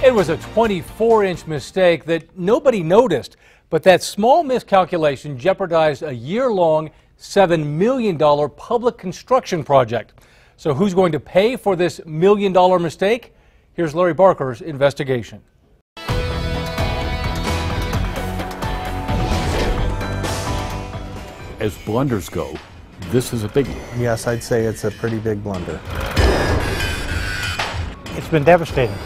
It was a 24-inch mistake that nobody noticed, but that small miscalculation jeopardized a year-long $7 million public construction project. So who's going to pay for this million-dollar mistake? Here's Larry Barker's investigation. As blunders go, this is a big one. Yes, I'd say it's a pretty big blunder. It's been devastating.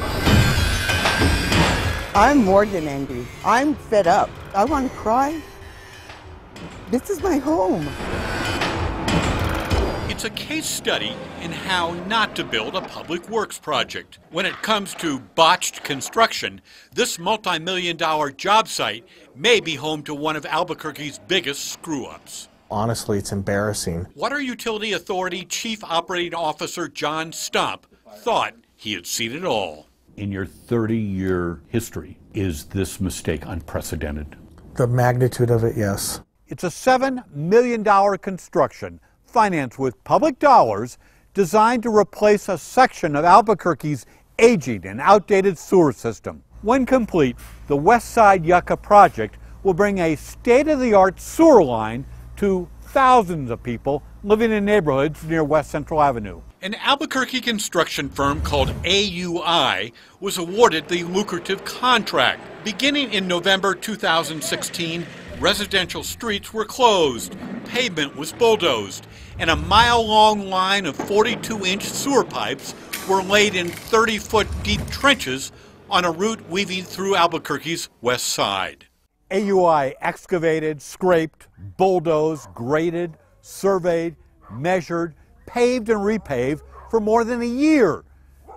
I'm more than angry. I'm fed up. I want to cry. This is my home. It's a case study in how not to build a public works project. When it comes to botched construction, this multi-million-dollar job site may be home to one of Albuquerque's biggest screw-ups. Honestly, it's embarrassing. Water Utility Authority Chief Operating Officer John Stump thought he had seen it all. In your 30-year history, is this mistake unprecedented? The magnitude of it, yes. It's a $7 million construction financed with public dollars designed to replace a section of Albuquerque's aging and outdated sewer system. When complete, the West Side Yucca project will bring a state-of-the-art sewer line to thousands of people living in neighborhoods near West Central Avenue. An Albuquerque construction firm called AUI was awarded the lucrative contract. Beginning in November 2016, residential streets were closed, pavement was bulldozed, and a mile-long line of 42-inch sewer pipes were laid in 30-foot deep trenches on a route weaving through Albuquerque's west side. AUI excavated, scraped, bulldozed, graded, surveyed, measured, paved and repaved for more than a year.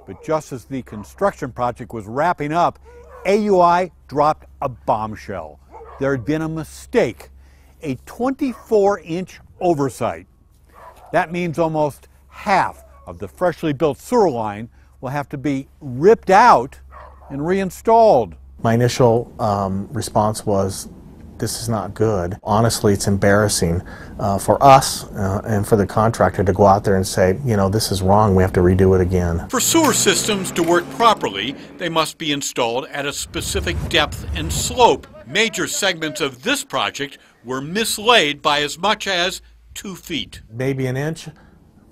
But just as the construction project was wrapping up, AUI dropped a bombshell. There had been a mistake, a 24-inch oversight. That means almost half of the freshly built sewer line will have to be ripped out and reinstalled. My initial response was, this is not good. Honestly, it's embarrassing for us and for the contractor to go out there and say, you know, this is wrong, we have to redo it again. For sewer systems to work properly, they must be installed at a specific depth and slope. Major segments of this project were mislaid by as much as 2 feet. Maybe an inch,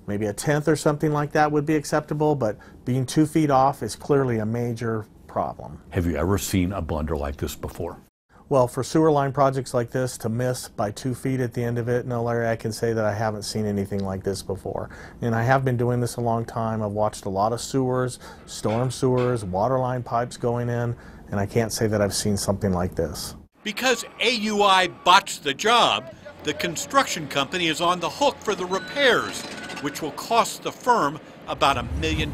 maybe a tenth or something like that would be acceptable, but being 2 feet off is clearly a major problem. Have you ever seen a blunder like this before? Well, for sewer line projects like this, to miss by 2 feet at the end of it, no, Larry, I can say that I haven't seen anything like this before. And I have been doing this a long time. I've watched a lot of sewers, storm sewers, water line pipes going in, and I can't say that I've seen something like this. Because AUI botched the job, the construction company is on the hook for the repairs, which will cost the firm about $1 million.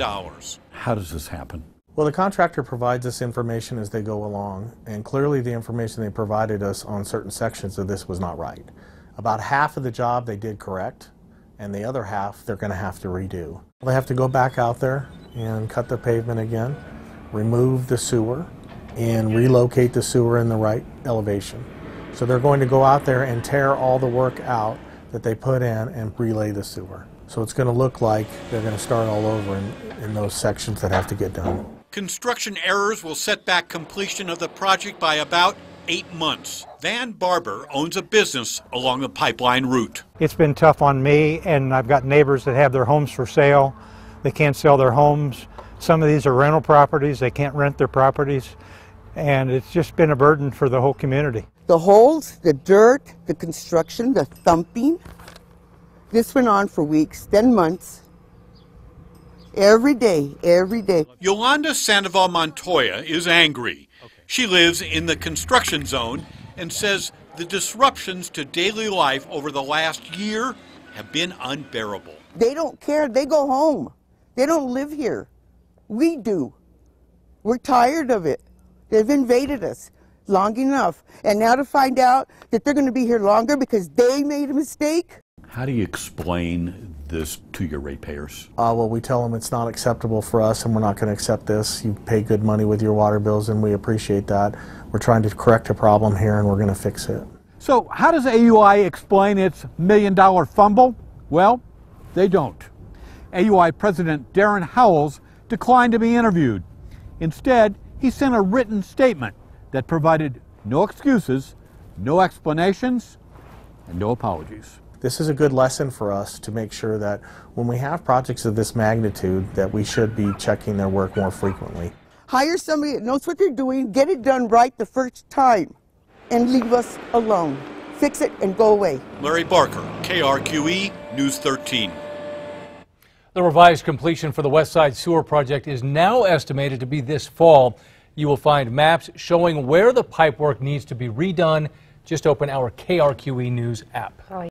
How does this happen? Well, the contractor provides us information as they go along, and clearly the information they provided us on certain sections of this was not right. About half of the job they did correct, and the other half they're going to have to redo. They have to go back out there and cut the pavement again, remove the sewer, and relocate the sewer in the right elevation. So they're going to go out there and tear all the work out that they put in and relay the sewer. So it's going to look like they're going to start all over in those sections that have to get done. Construction errors will set back completion of the project by about 8 months. Van Barber owns a business along the pipeline route. It's been tough on me, and I've got neighbors that have their homes for sale. They can't sell their homes. Some of these are rental properties. They can't rent their properties. And it's just been a burden for the whole community. The holes, the dirt, the construction, the thumping. This went on for weeks, then months. Every day, every day. Yolanda Sandoval Montoya is angry. She lives in the construction zone and says the disruptions to daily life over the last year have been unbearable. They don't care. They go home. They don't live here. We do. We're tired of it. They've invaded us long enough. And now to find out that they're going to be here longer because they made a mistake. How do you explain this to your ratepayers? Well, we tell them it's not acceptable for us and we're not going to accept this. You pay good money with your water bills and we appreciate that. We're trying to correct a problem here and we're going to fix it. So how does AUI explain its $1 million fumble? Well, they don't. AUI President Darren Howells declined to be interviewed. Instead, he sent a written statement that provided no excuses, no explanations, and no apologies. This is a good lesson for us to make sure that when we have projects of this magnitude that we should be checking their work more frequently. Hire somebody that knows what they're doing, get it done right the first time, and leave us alone. Fix it and go away. Larry Barker, KRQE, News 13. The revised completion for the West Side Sewer Project is now estimated to be this fall. You will find maps showing where the pipework needs to be redone. Just open our KRQE News app.